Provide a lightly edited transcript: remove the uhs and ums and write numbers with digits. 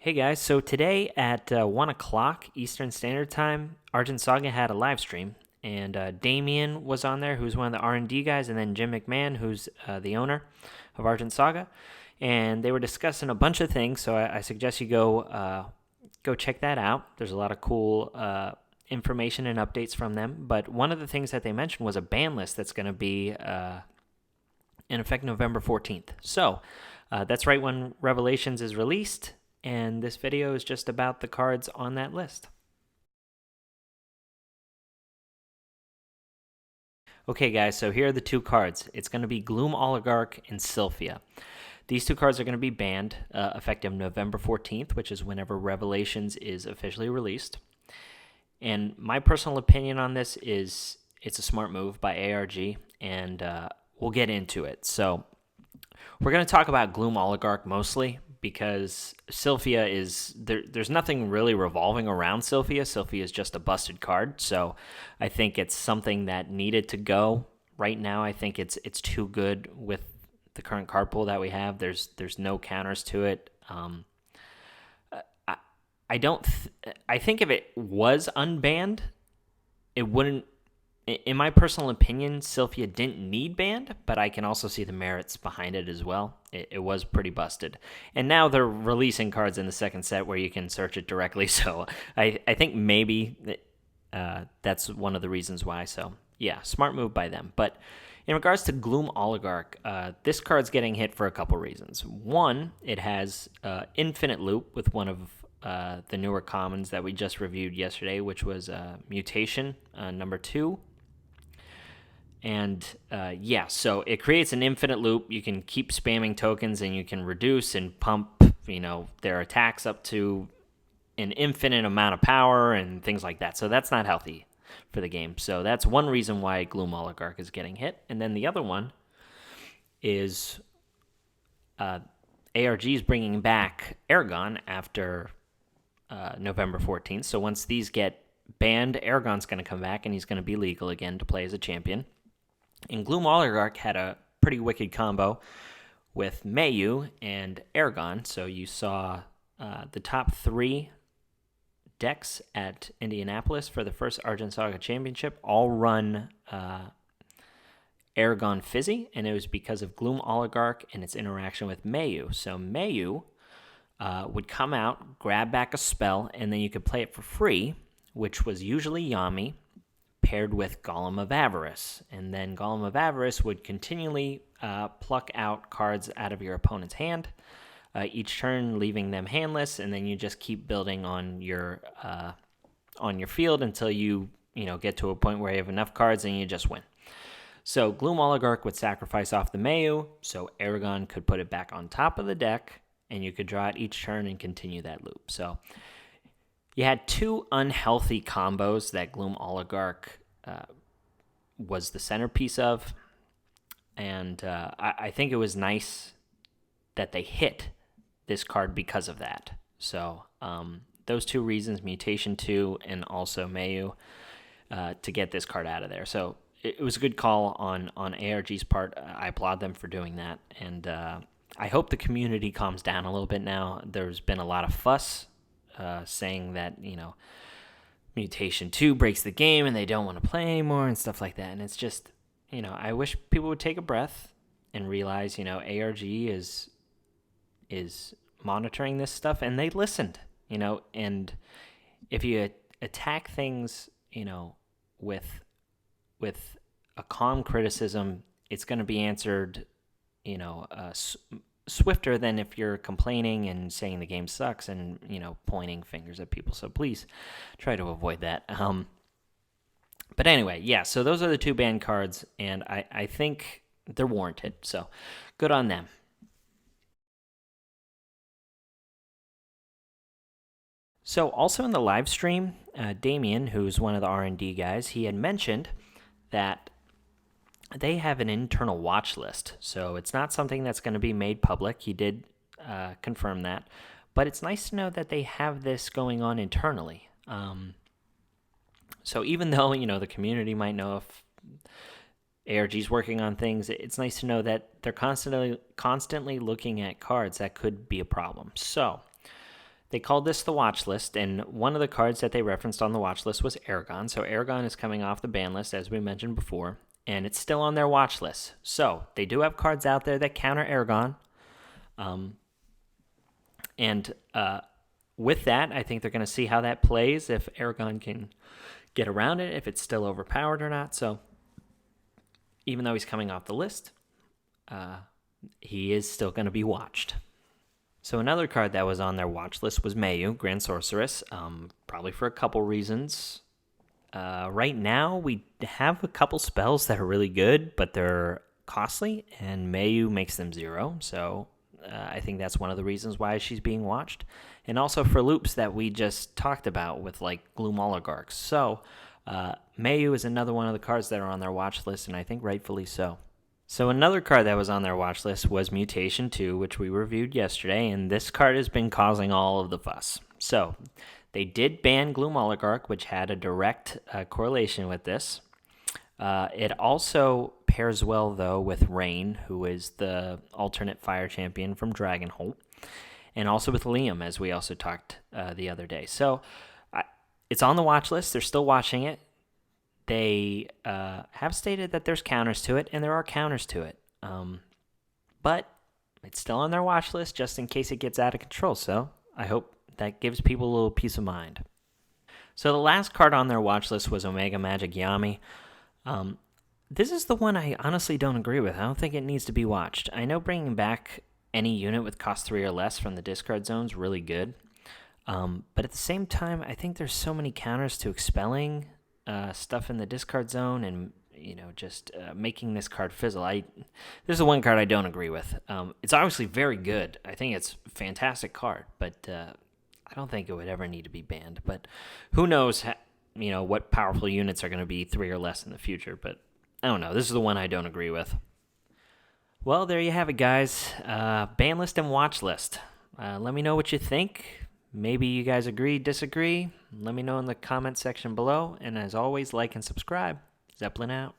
Hey guys, so today at 1 o'clock Eastern Standard Time, Argent Saga had a live stream, and Damien was on there, who's one of the R&D guys, and then Jim McMahon, who's the owner of Argent Saga, and they were discussing a bunch of things, so I suggest you go check that out. There's a lot of cool information and updates from them, but one of the things that they mentioned was a ban list that's going to be in effect November 14th. So that's right when Revelations is released, and this video is just about the cards on that list. Okay guys, so here are the two cards. It's going to be Gloom Oligarch and Sylphia. These two cards are going to be banned effective November 14th, which is whenever Revelations is officially released. And my personal opinion on this is it's a smart move by ARG, and we'll get into it. So we're going to talk about Gloom Oligarch mostly, because Sylphia is there's nothing really revolving around Sylphia. Sylphia is just a busted card, so I think it's something that needed to go right now. I think it's too good with the current card pool that we have. There's no counters to it. I don't. I think if it was unbanned, it wouldn't. In my personal opinion, Sylphia didn't need banned, but I can also see the merits behind it as well. It was pretty busted. And now they're releasing cards in the second set where you can search it directly, so I think maybe that's one of the reasons why. So, yeah, smart move by them. But in regards to Gloom Oligarch, this card's getting hit for a couple reasons. One, it has Infinite Loop with one of the newer commons that we just reviewed yesterday, which was Mutation number 2. And so it creates an infinite loop. You can keep spamming tokens, and you can reduce and pump, their attacks up to an infinite amount of power and things like that. So that's not healthy for the game. So that's one reason why Gloom Oligarch is getting hit. And then the other one is ARG is bringing back Aragon after November 14th. So once these get banned, Aragon's going to come back, and he's going to be legal again to play as a champion. And Gloom Oligarch had a pretty wicked combo with Mayu and Aragon. So you saw the top 3 decks at Indianapolis for the first Argent Saga Championship all run Aragon Fizzy, and it was because of Gloom Oligarch and its interaction with Mayu. So Mayu would come out, grab back a spell, and then you could play it for free, which was usually Yami, paired with Golem of Avarice. And then Golem of Avarice would continually pluck out cards out of your opponent's hand each turn, leaving them handless, and then you just keep building on your field until you get to a point where you have enough cards and you just win. So Gloom Oligarch would sacrifice off the Mayu, so Aragon could put it back on top of the deck, and you could draw it each turn and continue that loop. So you had 2 unhealthy combos that Gloom Oligarch was the centerpiece of, and I think it was nice that they hit this card because of that. So those 2 reasons, Mutation 2 and also Mayu, to get this card out of there. So it was a good call on ARG's part. I applaud them for doing that, and I hope the community calms down a little bit now. There's been a lot of fuss saying that, Mutation 2 breaks the game and they don't want to play anymore and stuff like that. And it's just, I wish people would take a breath and realize, ARG is monitoring this stuff, and they listened, and if you attack things, with a calm criticism, it's going to be answered, swifter than if you're complaining and saying the game sucks and pointing fingers at people. So please try to avoid that. But anyway, yeah, so those are the 2 banned cards, and I think they're warranted, so good on them. So also in the live stream, Damien, who's one of the R&D guys, he had mentioned that they have an internal watch list, so it's not something that's going to be made public. He did confirm that, but it's nice to know that they have this going on internally. So even though the community might know if ARG's working on things, it's nice to know that they're constantly looking at cards that could be a problem. So They called this the watch list, and one of the cards that they referenced on the watch list was Aragon. So Aragon is coming off the ban list, as we mentioned before, and it's still on their watch list. So they do have cards out there that counter Aragon. And with that, I think they're going to see how that plays, if Aragon can get around it, if it's still overpowered or not. So even though he's coming off the list, he is still going to be watched. So another card that was on their watch list was Mayu, Grand Sorceress, probably for a couple reasons. Right now, we have a couple spells that are really good, but they're costly, and Mayu makes them 0, so I think that's one of the reasons why she's being watched. And also for loops that we just talked about with, like, Gloom Oligarchs. So Mayu is another one of the cards that are on their watch list, and I think rightfully so. So another card that was on their watch list was Mutation 2, which we reviewed yesterday, and this card has been causing all of the fuss. So they did ban Gloom Oligarch, which had a direct correlation with this. It also pairs well, though, with Rain, who is the alternate fire champion from Dragonholt, and also with Liam, as we also talked the other day. So it's on the watch list. They're still watching it. They have stated that there's counters to it, and there are counters to it. But it's still on their watch list just in case it gets out of control. So I hope that gives people a little peace of mind. So the last card on their watch list was Omega Magic Yami. This is the one I honestly don't agree with. I don't think it needs to be watched. I know bringing back any unit with cost 3 or less from the discard zone is really good. But at the same time, I think there's so many counters to expelling stuff in the discard zone, and just making this card fizzle. This is the one card I don't agree with. It's obviously very good. I think it's a fantastic card, but I don't think it would ever need to be banned. But who knows? What powerful units are going to be 3 or less in the future. But I don't know. This is the one I don't agree with. Well, there you have it, guys. Ban list and watch list. Let me know what you think. Maybe you guys agree, disagree. Let me know in the comment section below. And as always, like and subscribe. Zeppelin out.